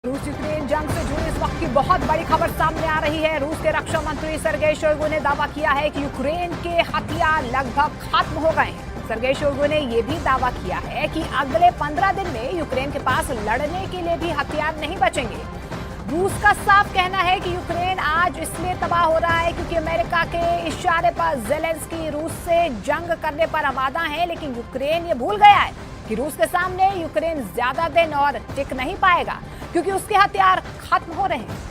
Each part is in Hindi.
रूस यूक्रेन जंग से जुड़ी इस वक्त की बहुत बड़ी खबर सामने आ रही है। रूस के रक्षा मंत्री सर्गेई शोइगु ने दावा किया है कि यूक्रेन के हथियार लगभग खत्म हो गए हैं। सर्गेई शोइगु ने यह भी दावा किया है कि अगले 15 दिन में यूक्रेन के पास लड़ने के लिए भी हथियार नहीं बचेंगे। रूस का साफ कहना है कि यूक्रेन आज इसलिए तबाह हो रहा है क्योंकि अमेरिका के इशारे पर ज़ेलेंस्की रूस से जंग करने पर आमादा है, लेकिन यूक्रेन ये भूल गया है कि रूस के सामने यूक्रेन ज्यादा दिन और टिक नहीं पाएगा क्योंकि उसके हथियार खत्म हो रहे हैं।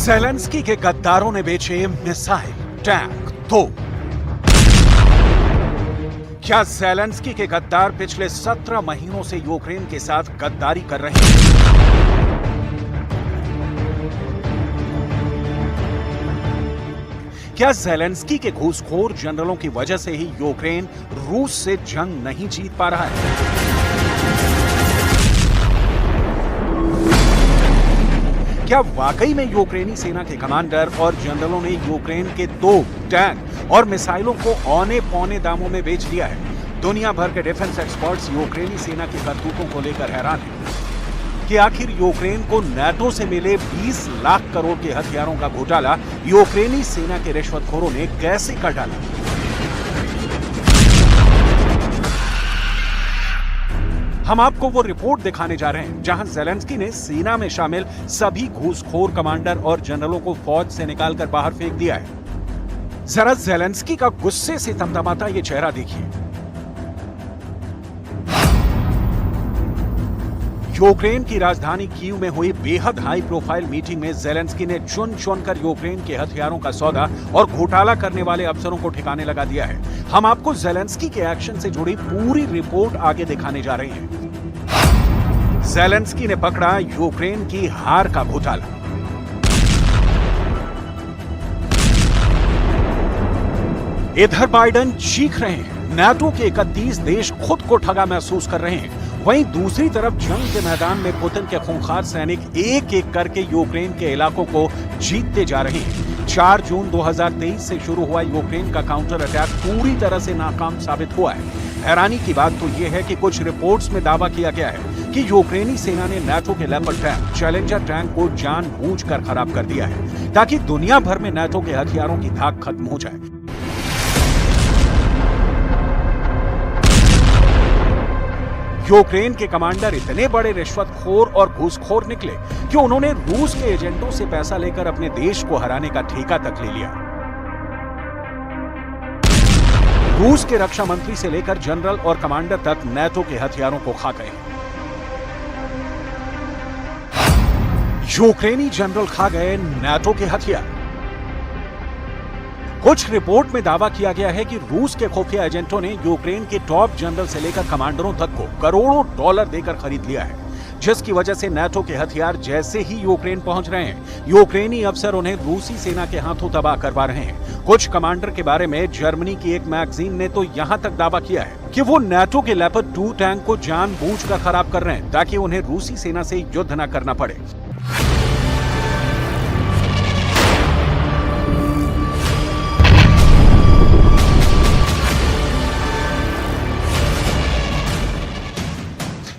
ज़ेलेंस्की के गद्दारों ने बेचे मिसाइल, टैंक, तोप। क्या ज़ेलेंस्की के गद्दार पिछले 17 महीनों से यूक्रेन के साथ गद्दारी कर रहे हैं? क्या ज़ेलेंस्की के घूसखोर जनरलों की वजह से ही यूक्रेन रूस से जंग नहीं जीत पा रहा है? क्या वाकई में यूक्रेनी सेना के कमांडर और जनरलों ने यूक्रेन के तोप, टैंक और मिसाइलों को औने पौने दामों में बेच दिया है? दुनिया भर के डिफेंस एक्सपर्ट्स यूक्रेनी सेना की करतूतों को लेकर हैरान हैं कि आखिर यूक्रेन को नाटो से मिले 20 लाख करोड़ के हथियारों का घोटाला यूक्रेनी सेना के रिश्वतखोरों ने कैसे कर डाला। हम आपको वो रिपोर्ट दिखाने जा रहे हैं जहां ज़ेलेंस्की ने सेना में शामिल सभी घूसखोर कमांडर और जनरलों को फौज से निकालकर बाहर फेंक दिया है। जरा ज़ेलेंस्की का गुस्से से तमतमाता ये चेहरा देखिए। यूक्रेन की राजधानी कीव में हुई बेहद हाई प्रोफाइल मीटिंग में ज़ेलेंस्की ने चुन चुनकर यूक्रेन के हथियारों का सौदा और घोटाला करने वाले अफसरों को ठिकाने लगा दिया है। हम आपको ज़ेलेंस्की के एक्शन से जुड़ी पूरी रिपोर्ट आगे दिखाने जा रहे हैं। ज़ेलेंस्की ने पकड़ा यूक्रेन की हार का घोटाला। इधर बाइडेन चीख रहे हैं, नाटो के 31 देश खुद को ठगा महसूस कर रहे हैं। वहीं दूसरी तरफ जंग के मैदान में पुतिन के खूंखार सैनिक एक एक करके यूक्रेन के इलाकों को जीतते जा रहे हैं। 4 जून 2023 से शुरू हुआ यूक्रेन का काउंटर अटैक पूरी तरह से नाकाम साबित हुआ है। हैरानी की बात तो यह है कि कुछ रिपोर्ट्स में दावा किया गया है कि यूक्रेनी सेना ने नाटो के लेपर्ड टैंक, चैलेंजर टैंक को जानबूझकर खराब कर दिया है ताकि दुनिया भर में नाटो के हथियारों की धाक खत्म हो जाए। यूक्रेन के कमांडर इतने बड़े रिश्वतखोर और घूसखोर निकले कि उन्होंने रूस के एजेंटों से पैसा लेकर अपने देश को हराने का ठेका तक ले लिया। रूस के रक्षा मंत्री से लेकर जनरल और कमांडर तक नाटो के हथियारों को खा गए। यूक्रेनी जनरल खा गए नाटो के हथियार। कुछ रिपोर्ट में दावा किया गया है कि रूस के खुफिया एजेंटों ने यूक्रेन के टॉप जनरल से लेकर कमांडरों तक को करोड़ों डॉलर देकर खरीद लिया है, जिसकी वजह से नाटो के हथियार जैसे ही यूक्रेन पहुंच रहे हैं, यूक्रेनी अफसर उन्हें रूसी सेना के हाथों तबाह करवा रहे हैं। कुछ कमांडर के बारे में जर्मनी की एक मैगजीन ने तो यहां तक दावा किया है कि वो नाटो के लेपर्ड 2 टैंक को जानबूझकर खराब कर रहे हैं ताकि उन्हें रूसी सेना से युद्ध न करना पड़े।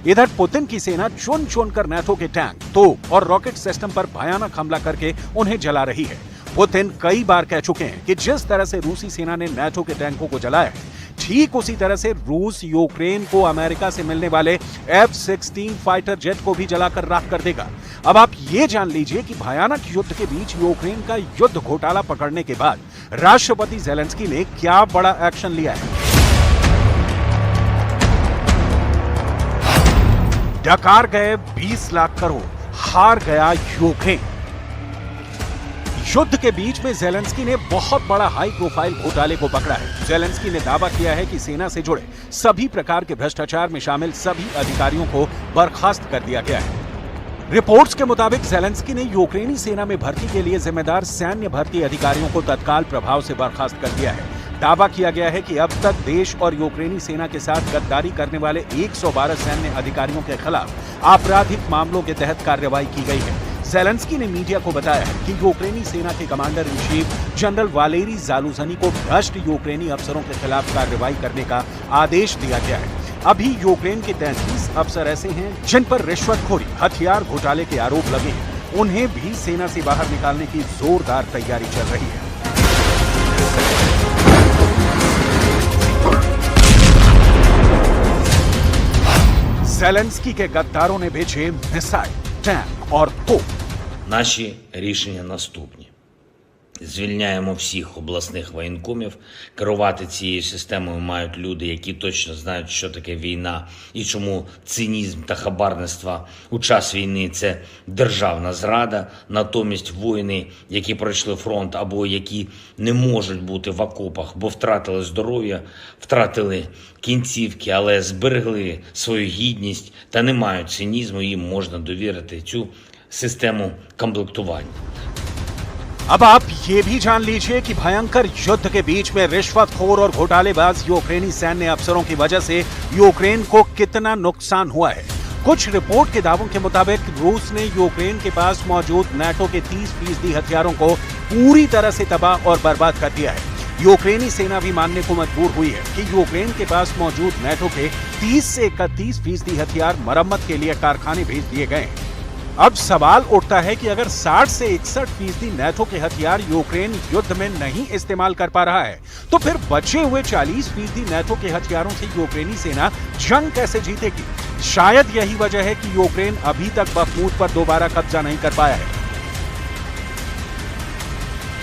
इधर पुतिन की सेना चुन चुनकर नाटो के टैंक, तोप और रॉकेट सिस्टम पर भयानक हमला करके उन्हें जला रही है। पुतिन कई बार कह चुके हैं कि जिस तरह से रूसी सेना ने नाटो के टैंकों को जलाया है, ठीक उसी तरह से रूस यूक्रेन को अमेरिका से मिलने वाले F-16 फाइटर जेट को भी जलाकर राख कर देगा। अब आप ये जान लीजिए कि भयानक युद्ध के बीच यूक्रेन का युद्ध घोटाला पकड़ने के बाद राष्ट्रपति ज़ेलेंस्की ने क्या बड़ा एक्शन लिया है। डकार गए 20 लाख करोड़, हार गया यूक्रेन। युद्ध के बीच में जेलेंस्की ने बहुत बड़ा हाई प्रोफाइल घोटाले को पकड़ा है। जेलेंस्की ने दावा किया है कि सेना से जुड़े सभी प्रकार के भ्रष्टाचार में शामिल सभी अधिकारियों को बर्खास्त कर दिया गया है। रिपोर्ट्स के मुताबिक जेलेंस्की ने यूक्रेनी सेना में भर्ती के लिए जिम्मेदार सैन्य भर्ती अधिकारियों को तत्काल प्रभाव से बर्खास्त कर दिया है। दावा किया गया है कि अब तक देश और यूक्रेनी सेना के साथ गद्दारी करने वाले 112 सैन्य अधिकारियों के खिलाफ आपराधिक मामलों के तहत कार्रवाई की गई है। जेलेंस्की ने मीडिया को बताया है कि यूक्रेनी सेना के commander in chief general Valery Zaluzhny को भ्रष्ट यूक्रेनी अफसरों के खिलाफ कार्रवाई करने का आदेश दिया गया है। अभी यूक्रेन के 33 अफसर ऐसे हैं जिन पर रिश्वतखोरी, हथियार घोटाले के आरोप लगे हैं। उन्हें भी सेना से बाहर निकालने की जोरदार तैयारी चल रही है। जेलेंस्की के गद्दारों ने भेजे मिसाइल, टैंक और तोप। Наші рішення наступні. Звільняємо всіх обласних воєнкомів. Керувати цією системою мають люди, які точно знають, що таке війна і чому цинізм та хабарництво у час війни – це державна зрада. Натомість воїни, які пройшли фронт або які не можуть бути в окопах, бо втратили здоров'я, втратили кінцівки, але зберегли свою гідність та не мають цинізму, їм можна довірити цю систему комплектування. अब आप ये भी जान लीजिए कि भयंकर युद्ध के बीच में रिश्वतखोर और घोटालेबाज यूक्रेनी सैन्य अफसरों की वजह से यूक्रेन को कितना नुकसान हुआ है। कुछ रिपोर्ट के दावों के मुताबिक रूस ने यूक्रेन के पास मौजूद नाटो के 30% हथियारों को पूरी तरह से तबाह और बर्बाद कर दिया है। यूक्रेनी सेना भी मानने को मजबूर हुई है कि यूक्रेन के पास मौजूद नाटो के 30 से 31% हथियार मरम्मत के लिए कारखाने भेज दिए गए हैं। अब सवाल उठता है कि अगर 60 से 61% नाटो के हथियार यूक्रेन युद्ध में नहीं इस्तेमाल कर पा रहा है, तो फिर बचे हुए 40% नाटो के हथियारों से यूक्रेनी सेना जंग कैसे जीतेगी? शायद यही वजह है कि यूक्रेन अभी तक बखमूत पर दोबारा कब्जा नहीं कर पाया है।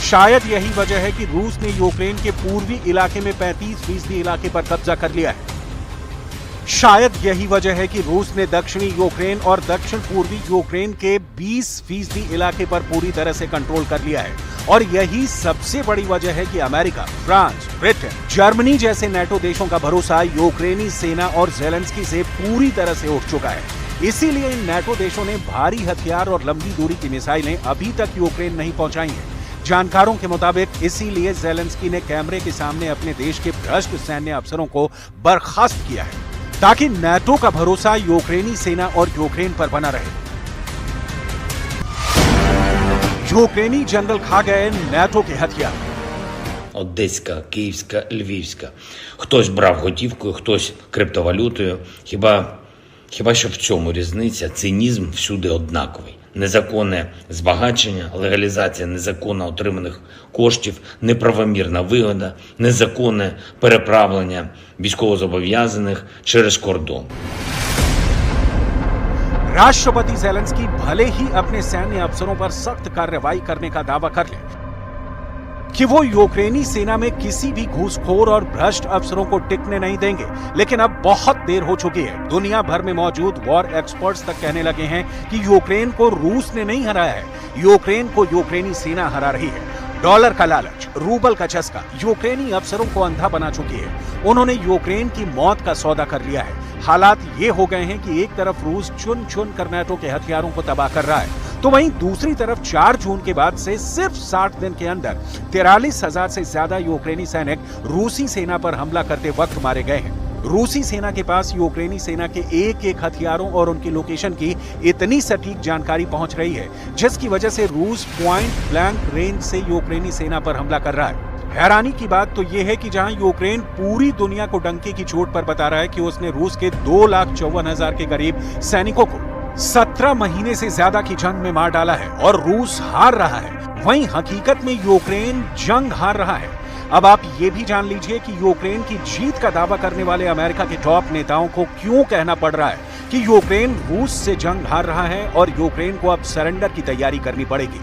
शायद यही वजह है कि रूस ने यूक्रेन के पूर्वी इलाके में 35% इलाके पर कब्जा कर लिया है। शायद यही वजह है कि रूस ने दक्षिणी यूक्रेन और दक्षिण पूर्वी यूक्रेन के 20% इलाके पर पूरी तरह से कंट्रोल कर लिया है। और यही सबसे बड़ी वजह है कि अमेरिका, फ्रांस, ब्रिटेन, जर्मनी जैसे नाटो देशों का भरोसा यूक्रेनी सेना और जेलेंस्की से पूरी तरह से उठ चुका है। इसीलिए इन नाटो देशों ने भारी हथियार और लंबी दूरी की मिसाइलें अभी तक यूक्रेन नहीं पहुंचाई हैं। जानकारों के मुताबिक इसीलिए जेलेंस्की ने कैमरे के सामने अपने देश के भ्रष्ट सैन्य अफसरों को बर्खास्त किया है, ताकि नाटो का भरोसा यूक्रेनी सेना और यूक्रेन पर बना रहे। यूक्रेनी जनरल खा गए नाटो के हथियार। Одеська, Київська, Львівська. Хтось брав готівкою, хтось криптовалютою. Хіба що в цьому різниця? Цинізм всюди однаковий. Незаконне збагачення, легалізація незаконно отриманих коштів, неправомірна вигода, незаконне переправлення військовозобов'язаних через кордон. राष्ट्रपति जेलेंस्की भले ही अपने सैन्य अफसरों पर सख्त कार्रवाई करने का दावा कर ले कि वो यूक्रेनी सेना में किसी भी घूसखोर और भ्रष्ट अफसरों को टिकने नहीं देंगे, लेकिन अब बहुत देर हो चुकी है। दुनिया भर में मौजूद वॉर एक्सपर्ट्स तक कहने लगे हैं कि यूक्रेन को रूस ने नहीं हराया है, यूक्रेन को यूक्रेनी सेना हरा रही है। डॉलर का लालच, रूबल का चस्का यूक्रेनी अफसरों को अंधा बना चुकी है। उन्होंने यूक्रेन की मौत का सौदा कर लिया है। हालात ये हो गए हैं कि एक तरफ रूस चुन चुन कर नाटो के हथियारों को तबाह कर रहा है, तो वहीं दूसरी तरफ 4 जून के बाद से सिर्फ 60 दिन के अंदर 43,000 से ज्यादा यूक्रेनी सैनिक रूसी सेना पर हमला करते वक्त मारे गए हैं। रूसी सेना के पास यूक्रेनी सेना के एक हथियारों और उनकी लोकेशन की इतनी सटीक जानकारी पहुंच रही है, जिसकी वजह से रूस पॉइंट ब्लैंक रेंज से यूक्रेनी सेना पर हमला कर रहा है। हैरानी की बात तो यह है कि जहां यूक्रेन पूरी दुनिया को डंके की चोट पर बता रहा है कि उसने रूस के 2,54,000 के करीब सैनिकों को 17 महीने से ज्यादा की जंग में मार डाला है और रूस हार रहा है, वहीं हकीकत में यूक्रेन जंग हार रहा है। अब आप ये भी जान लीजिए कि यूक्रेन की जीत का दावा करने वाले अमेरिका के टॉप नेताओं को क्यों कहना पड़ रहा है कि यूक्रेन रूस से जंग हार रहा है और यूक्रेन को अब सरेंडर की तैयारी करनी पड़ेगी।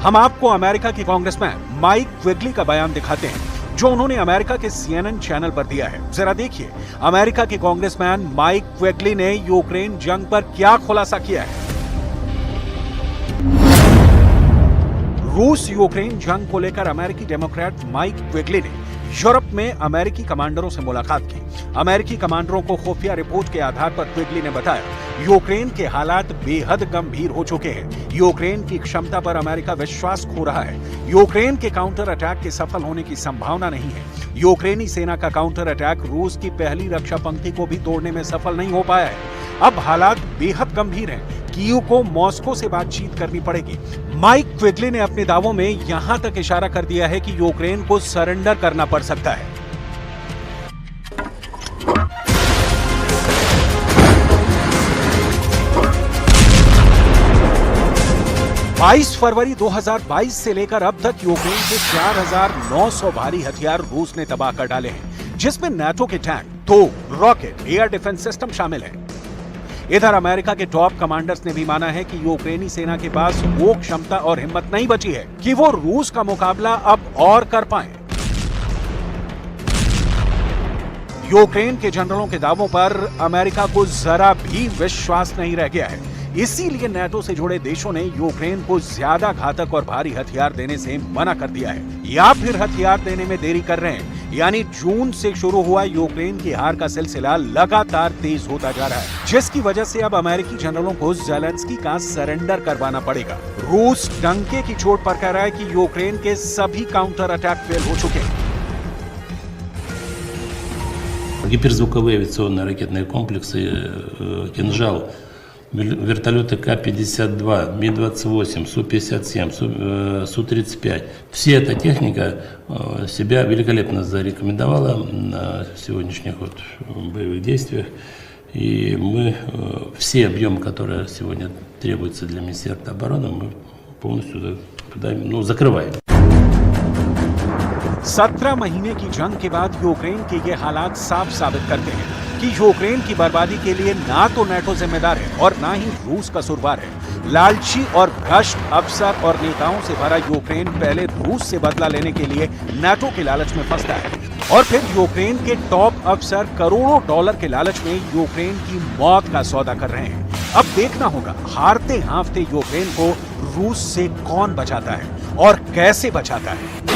हम आपको अमेरिका के कांग्रेसमैन माइक क्विगली का बयान दिखाते हैं, जो उन्होंने अमेरिका के CNN चैनल पर दिया है। जरा देखिए अमेरिका के कांग्रेसमैन माइक क्विगली ने यूक्रेन जंग पर क्या खुलासा किया है। रूस यूक्रेन जंग को लेकर अमेरिकी डेमोक्रेट माइक क्विगली ने यूरोप में अमेरिकी कमांडरों से मुलाकात की। अमेरिकी कमांडरों को खुफिया रिपोर्ट के आधार पर क्विगली ने बताया, यूक्रेन के हालात बेहद गंभीर हो चुके हैं। यूक्रेन की क्षमता पर अमेरिका विश्वास खो रहा है। यूक्रेन के काउंटर अटैक के सफल होने की संभावना नहीं है। यूक्रेनी सेना का काउंटर अटैक रूस की पहली रक्षा पंक्ति को भी तोड़ने में सफल नहीं हो पाया है। अब हालात बेहद गंभीर हैं। कीव को मॉस्को से बातचीत करनी पड़ेगी। माइक क्विगली ने अपने दावों में यहां तक इशारा कर दिया है कि यूक्रेन को सरेंडर करना पड़ सकता है। 22 फरवरी 2022 से लेकर अब तक यूक्रेन के 4,900 भारी हथियार रूस ने तबाह कर डाले हैं, जिसमें नाटो के टैंक, तोप, रॉकेट, एयर डिफेंस सिस्टम शामिल है। इधर अमेरिका के टॉप कमांडर्स ने भी माना है कि यूक्रेनी सेना के पास वो क्षमता और हिम्मत नहीं बची है कि वो रूस का मुकाबला अब और कर पाए। यूक्रेन के जनरलों के दावों पर अमेरिका को जरा भी विश्वास नहीं रह गया है। इसीलिए नाटो से जुड़े देशों ने यूक्रेन को ज्यादा घातक और भारी हथियार देने से मना कर दिया है, या फिर हथियार देने में देरी कर रहे हैं। यानी जून से शुरू हुआ यूक्रेन की हार का सिलसिला लगातार तेज होता जा रहा है, जिसकी वजह से अब अमेरिकी जनरलों को ज़ेलेंस्की का सरेंडर करवाना पड़ेगा। रूस डंके की चोट पर कह रहा है कि यूक्रेन के सभी काउंटर अटैक फेल हो चुके हैं। Гиперзвуковые авиационные ракетные комплексы «Кинжал», вертолеты К-52, Ми-28, Су-57, Су-35. Вся эта техника себя великолепно зарекомендовала на сегодняшних боевых действиях. И мы все объемы, которые сегодня требуются для Министерства обороны, мы полностью закрываем. 17 महीने की जंग के बाद यूक्रेन के ये हालात साफ साबित करते हैं कि यूक्रेन की बर्बादी के लिए ना तो नाटो जिम्मेदार है और ना ही रूस कसूरवार है। लालची और भ्रष्ट अफसर और नेताओं से भरा यूक्रेन पहले रूस से बदला लेने के लिए नाटो के लालच में फंसता है, और फिर यूक्रेन के टॉप अफसर करोड़ों डॉलर के लालच में यूक्रेन की मौत का सौदा कर रहे हैं। अब देखना होगा हारते हांफते यूक्रेन को रूस से कौन बचाता है और कैसे बचाता है।